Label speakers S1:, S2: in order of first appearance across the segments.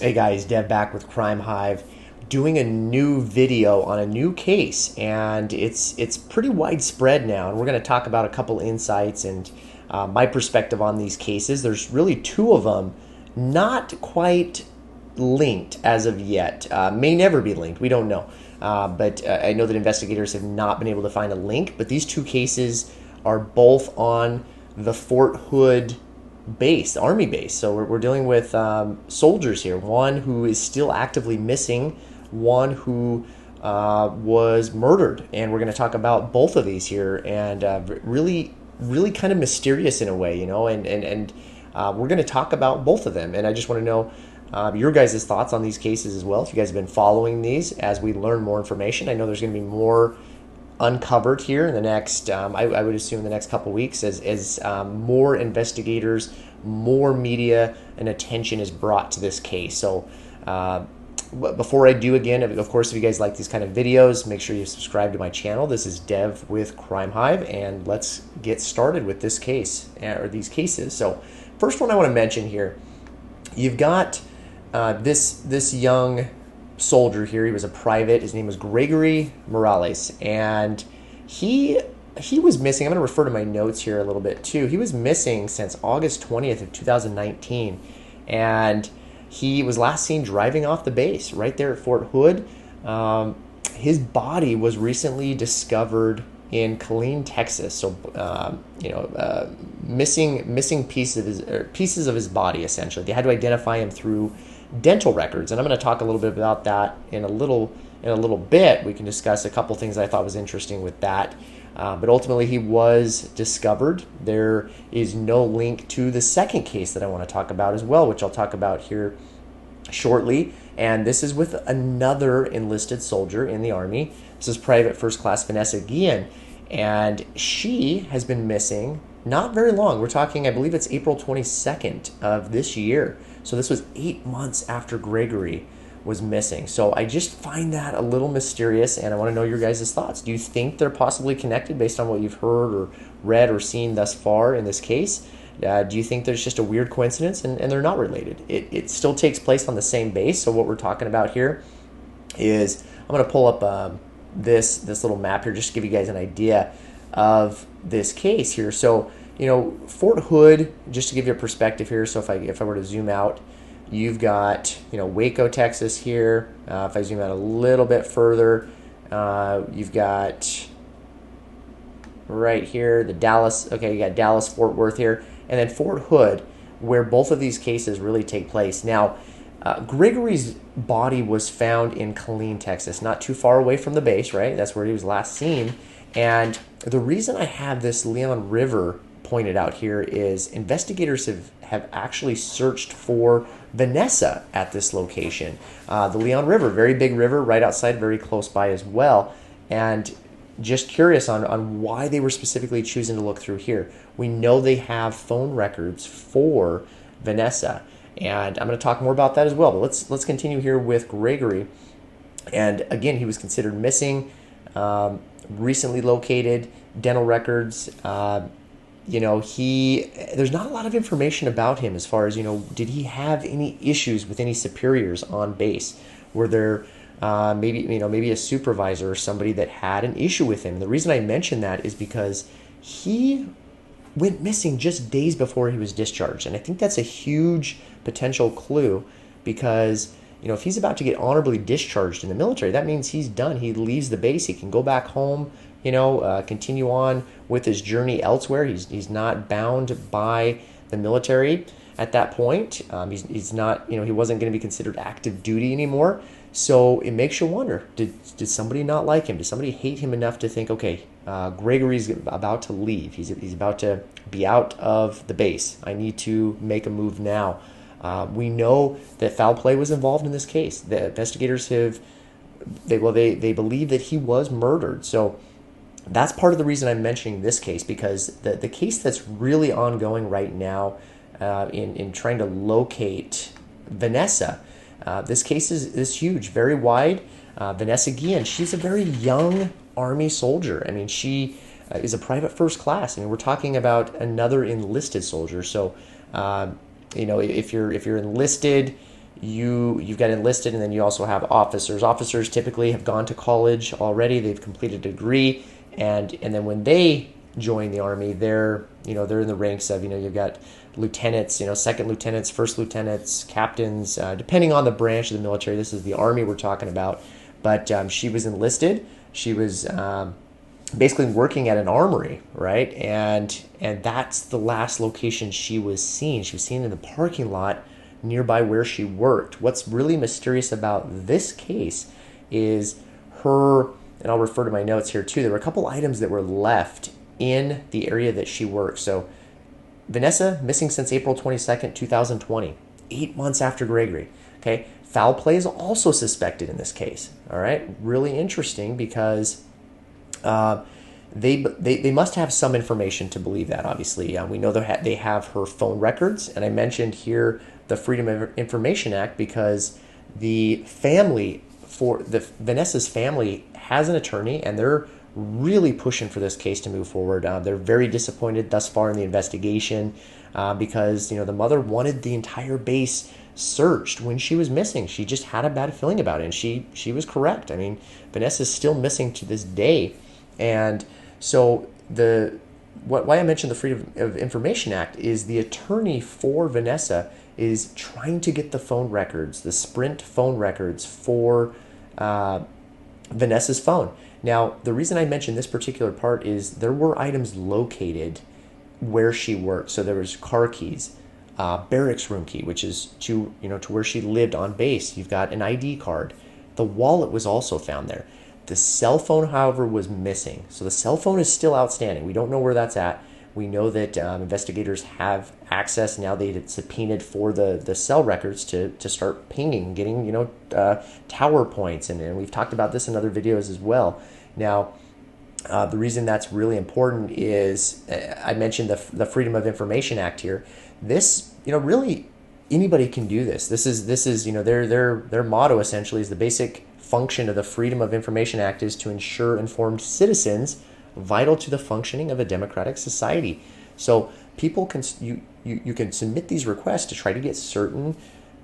S1: Hey guys, Dev back with Crime Hive, doing a new video on a new case, and it's pretty widespread now. And we're going to talk about a couple insights and my perspective on these cases. There's really two of them, not quite linked as of yet. May never be linked. We don't know, but I know that investigators have not been able to find a link. But these two cases are both on the Fort Hood base, Army base. So we're dealing with soldiers here. One who is still actively missing, one who was murdered, and we're going to talk about both of these here. And really kind of mysterious in a way, you know. And we're going to talk about both of them. And I just want to know your guys' thoughts on these cases as well. If you guys have been following these as we learn more information, I know there's going to be more uncovered here in the next, I would assume the next couple weeks as more investigators, more media and attention is brought to this case. So before I do, again, of course, if you guys like these kind of videos, make sure you subscribe to my channel. This is Dev with Crime Hive, and let's get started with this case, or these cases. So first one I want to mention here, you've got this young soldier here. He was a private. His name was Gregory Morales, and he was missing. I'm going to refer to my notes here a little bit too. He was missing since August 20th of 2019, and he was last seen driving off the base right there at Fort Hood. His body was recently discovered in Killeen, Texas. So missing pieces of his body. Essentially, they had to identify him through dental records, and I'm going to talk a little bit about that in a little bit. We can discuss a couple things I thought was interesting with that, but ultimately he was discovered. There is no link to the second case that I want to talk about as well, which I'll talk about here shortly, and this is with another enlisted soldier in the Army. This is Private First Class Vanessa Guillen, and she has been missing not very long. We're talking, I believe it's April 22nd of this year. So this was 8 months after Gregory was missing. So I just find that a little mysterious, and I want to know your guys' thoughts. Do you think they're possibly connected based on what you've heard or read or seen thus far in this case? Do you think there's just a weird coincidence and they're not related? It still takes place on the same base. So what we're talking about here is, I'm going to pull up this little map here just to give you guys an idea of this case here. So, you know, Fort Hood, just to give you a perspective here. So if I were to zoom out, you've got, you know, Waco, Texas here. If I zoom out a little bit further, you've got right here the Dallas. Okay, you got Dallas, Fort Worth here, and then Fort Hood, where both of these cases really take place. Now, Gregory's body was found in Killeen, Texas, not too far away from the base, right? That's where he was last seen. And the reason I have this Leon River pointed out here is investigators have actually searched for Vanessa at this location. The Leon River, very big river right outside, very close by as well. And just curious on why they were specifically choosing to look through here. We know they have phone records for Vanessa, and I'm going to talk more about that as well. But let's continue here with Gregory. And again, he was considered missing, recently located, dental records. You know, there's not a lot of information about him as far as, you know, did he have any issues with any superiors on base? Were there maybe a supervisor or somebody that had an issue with him? The reason I mention that is because he went missing just days before he was discharged, and I think that's a huge potential clue, because, you know, if he's about to get honorably discharged in the military, that means he's done. He leaves the base. He can go back home, you know, continue on with his journey elsewhere. He's not bound by the military at that point. He's not, you know, he wasn't going to be considered active duty anymore. So it makes you wonder, did somebody not like him? Did somebody hate him enough to think, okay, Gregory's about to leave. He's about to be out of the base. I need to make a move now. We know that foul play was involved in this case. The investigators they believe that he was murdered. So that's part of the reason I'm mentioning this case, because the case that's really ongoing right now in trying to locate Vanessa, this case is huge, very wide. Vanessa Guillen, she's a very young Army soldier. I mean, she is a private first class. I mean, we're talking about another enlisted soldier. So, you know, if you're enlisted, you've got enlisted, and then you also have officers. Officers typically have gone to college already; they've completed a degree, and then when they join the Army, they're in the ranks of, you've got lieutenants, second lieutenants, first lieutenants, captains, depending on the branch of the military. This is the Army we're talking about. But she was enlisted. She was basically working at an armory, right? And that's the last location she was seen. She was seen in the parking lot nearby where she worked. What's really mysterious about this case is her, and I'll refer to my notes here too, there were a couple items that were left in the area that she worked. So Vanessa, missing since April 22nd, 2020, 8 months after Gregory. Okay, foul play is also suspected in this case. All right, really interesting because they must have some information to believe that. Obviously, we know they have her phone records, and I mentioned here the Freedom of Information Act because the family Vanessa's family has an attorney, and they're really pushing for this case to move forward. They're very disappointed thus far in the investigation because the mother wanted the entire base searched when she was missing. She just had a bad feeling about it, and she was correct. I mean, Vanessa's still missing to this day, and so why I mentioned the Freedom of Information Act is the attorney for Vanessa is trying to get the phone records, the Sprint phone records for Vanessa's phone. Now, the reason I mentioned this particular part is there were items located where she worked. So there was car keys, barracks room key, which is to where she lived on base. You've got an ID card. The wallet was also found there. The cell phone, however, was missing. So the cell phone is still outstanding. We don't know where that's at. We know that investigators have access now. They had subpoenaed for the cell records to start pinging, getting tower points, and we've talked about this in other videos as well. Now, the reason that's really important is I mentioned the Freedom of Information Act here. This really anybody can do this. This is their motto essentially is the basic function of the Freedom of Information Act is to ensure informed citizens vital to the functioning of a democratic society. So people can you can submit these requests to try to get certain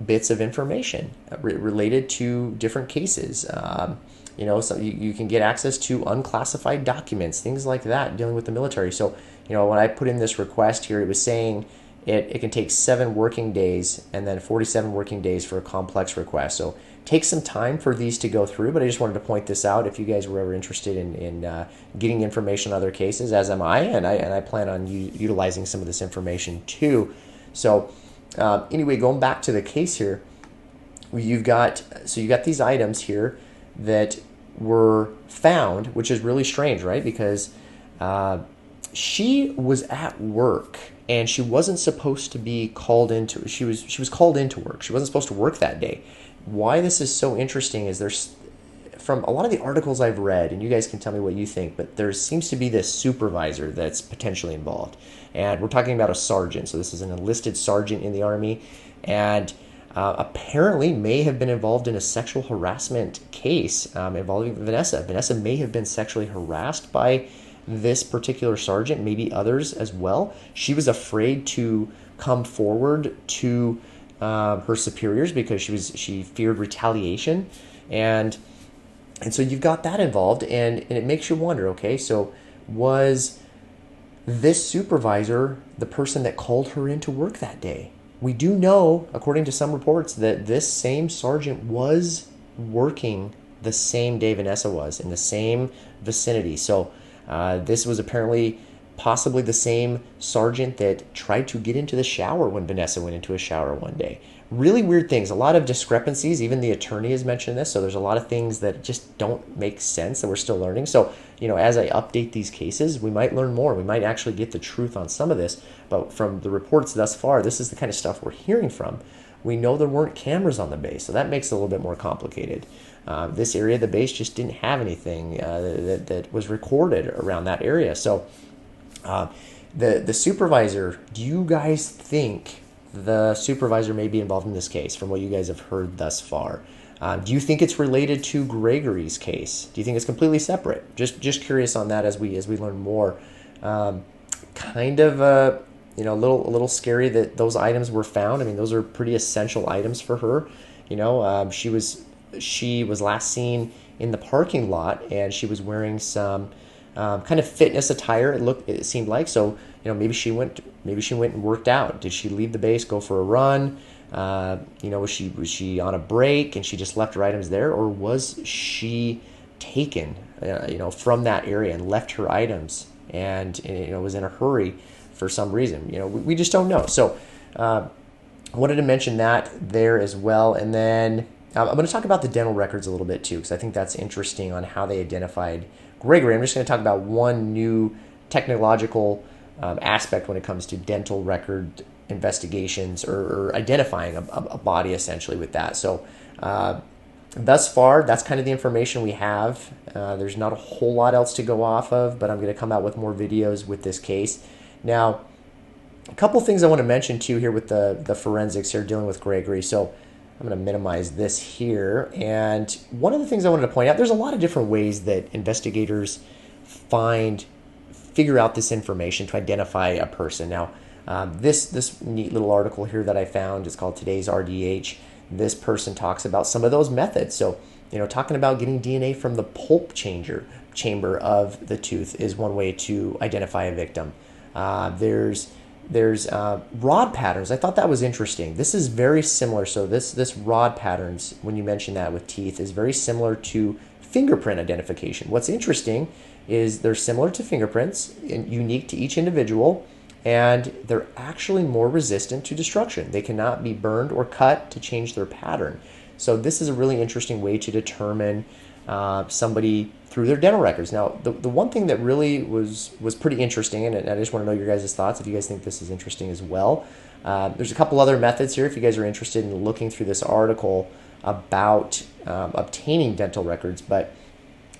S1: bits of information related to different cases. So you can get access to unclassified documents, things like that, dealing with the military. So when I put in this request here, it was saying it can take 7 working days and then 47 working days for a complex request. So take some time for these to go through, but I just wanted to point this out if you guys were ever interested in getting information on other cases, as am I, and I plan on utilizing some of this information too. So anyway, going back to the case here, you got these items here that were found, which is really strange, right? Because she was at work and she wasn't supposed to be called into. She was called into work. She wasn't supposed to work that day. Why this is so interesting is there's, from a lot of the articles I've read, and you guys can tell me what you think, but there seems to be this supervisor that's potentially involved. And we're talking about a sergeant. So this is an enlisted sergeant in the Army, and apparently may have been involved in a sexual harassment case involving Vanessa. Vanessa may have been sexually harassed by this particular sergeant, maybe others as well. She was afraid to come forward to her superiors because she feared retaliation, and so you've got that involved, and it makes you wonder, okay, so was this supervisor the person that called her into work that day? We do know, according to some reports, that this same sergeant was working the same day Vanessa was, in the same vicinity. So this was apparently possibly the same sergeant that tried to get into the shower when Vanessa went into a shower one day. Really weird things, a lot of discrepancies. Even the attorney has mentioned this, so there's a lot of things that just don't make sense that we're still learning. So, as I update these cases, we might learn more. We might actually get the truth on some of this, but from the reports thus far, this is the kind of stuff we're hearing from. We know there weren't cameras on the base, so that makes it a little bit more complicated. This area of the base just didn't have anything that was recorded around that area. So the supervisor, do you guys think the supervisor may be involved in this case from what you guys have heard thus far? Do you think it's related to Gregory's case? Do you think it's completely separate? Just curious on that as we learn more. Kind of a little scary that those items were found. I mean, those are pretty essential items for her. She was last seen in the parking lot, and she was wearing some kind of fitness attire. It seemed like. So maybe she went and worked out. Did she leave the base, go for a run? Was she on a break and she just left her items there, or was she taken from that area and left her items and was in a hurry for some reason? We just don't know. So I wanted to mention that there as well. And then I'm going to talk about the dental records a little bit too, because I think that's interesting on how they identified Gregory. I'm just going to talk about one new technological aspect when it comes to dental record investigations or identifying a body essentially with that. So thus far, that's kind of the information we have. There's not a whole lot else to go off of, but I'm going to come out with more videos with this case. Now, a couple things I want to mention too here with the forensics here dealing with Gregory. So I'm going to minimize this here. And one of the things I wanted to point out, there's a lot of different ways that investigators figure out this information to identify a person. Now, this neat little article here that I found is called Today's RDH. This person talks about some of those methods. So, talking about getting DNA from the pulp chamber of the tooth is one way to identify a victim. There's rod patterns. I thought that was interesting. This is very similar. So this rod patterns, when you mention that with teeth, is very similar to fingerprint identification. What's interesting is they're similar to fingerprints and unique to each individual, and they're actually more resistant to destruction. They cannot be burned or cut to change their pattern. So this is a really interesting way to determine somebody through their dental records. Now, the one thing that really was pretty interesting, and I just want to know your guys' thoughts if you guys think this is interesting as well. There's a couple other methods here if you guys are interested in looking through this article about obtaining dental records, but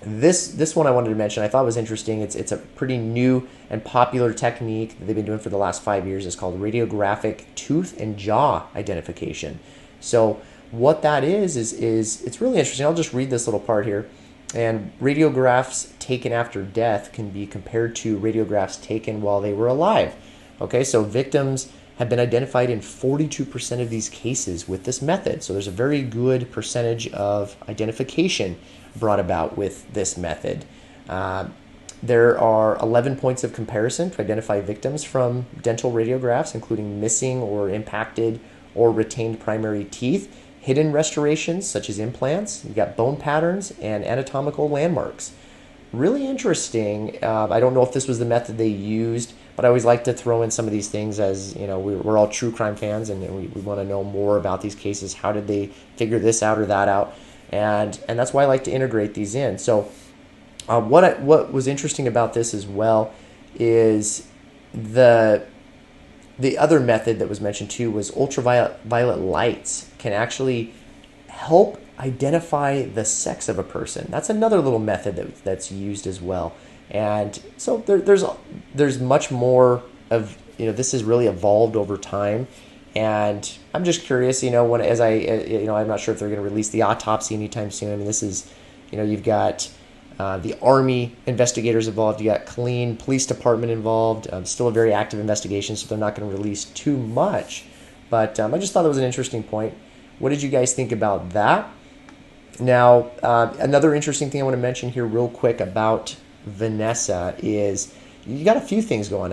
S1: this one I wanted to mention, I thought was interesting. It's a pretty new and popular technique that they've been doing for the last 5 years. It's called radiographic tooth and jaw identification. So what that is it's really interesting. I'll just read this little part here. And radiographs taken after death can be compared to radiographs taken while they were alive. Okay, so victims have been identified in 42% of these cases with this method. So there's a very good percentage of identification brought about with this method. There are 11 points of comparison to identify victims from dental radiographs, including missing or impacted or retained primary teeth, hidden restorations such as implants, you got bone patterns, and anatomical landmarks. Really interesting. I don't know if this was the method they used, but I always like to throw in some of these things as, we're all true crime fans and we want to know more about these cases. How did they figure this out or that out? And that's why I like to integrate these in. So what was interesting about this as well is the other method that was mentioned too was ultraviolet lights can actually help identify the sex of a person. That's another little method that's used as well. And so there's much more of, this has really evolved over time. And I'm just curious, I'm not sure if they're going to release the autopsy anytime soon. I mean, this is, you've got the Army investigators involved, you got clean police department involved, still a very active investigation, so they're not going to release too much. But I just thought that was an interesting point. What did you guys think about that? Now, another interesting thing I want to mention here real quick about Vanessa is you got a few things going.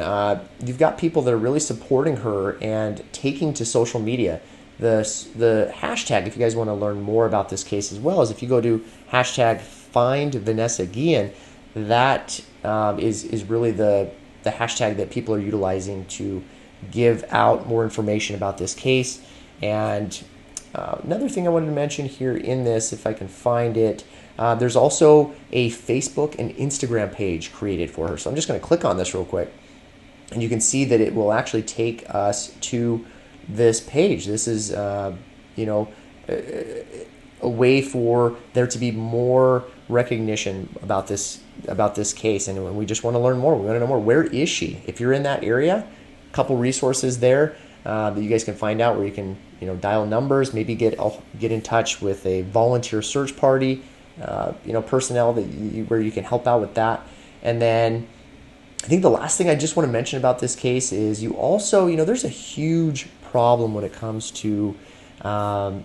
S1: You've got people that are really supporting her and taking to social media. The hashtag, if you guys want to learn more about this case as well, is if you go to hashtag findvanessaguillen, that is really the hashtag that people are utilizing to give out more information about this case. And another thing I wanted to mention here in this, if I can find it, there's also a Facebook and Instagram page created for her. So I'm just going to click on this real quick, and you can see that it will actually take us to this page. This is, a way for there to be more recognition about this case, and we just want to learn more. We want to know more. Where is she? If you're in that area, a couple resources there that you guys can find out where you can dial numbers, maybe get in touch with a volunteer search party, personnel where you can help out with that. And then I think the last thing I just want to mention about this case is you also, there's a huge problem when it comes to um,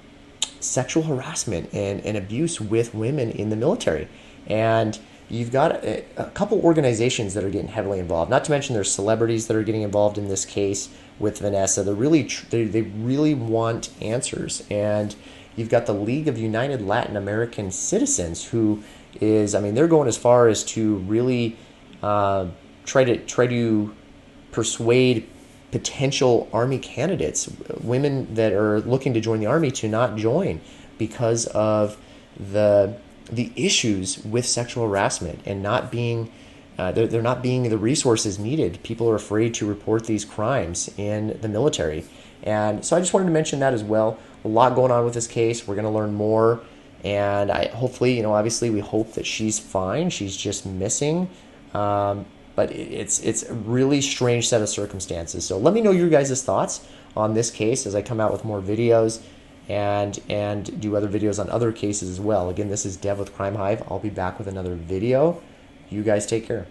S1: sexual harassment and abuse with women in the military. And you've got a couple organizations that are getting heavily involved. Not to mention there's celebrities that are getting involved in this case with Vanessa. They really want answers. And you've got the League of United Latin American Citizens, who is, I mean, they're going as far as to really uh, try to persuade potential Army candidates, women that are looking to join the Army, to not join because of the issues with sexual harassment and not being they're not being the resources needed. People are afraid to report these crimes in the military. And so I just wanted to mention that as well. A lot going on with this case. We're going to learn more. And I hopefully, obviously we hope that she's fine. She's just missing. But it's a really strange set of circumstances. So let me know your guys' thoughts on this case as I come out with more videos and do other videos on other cases as well. Again, this is Dev with Crime Hive. I'll be back with another video. You guys take care.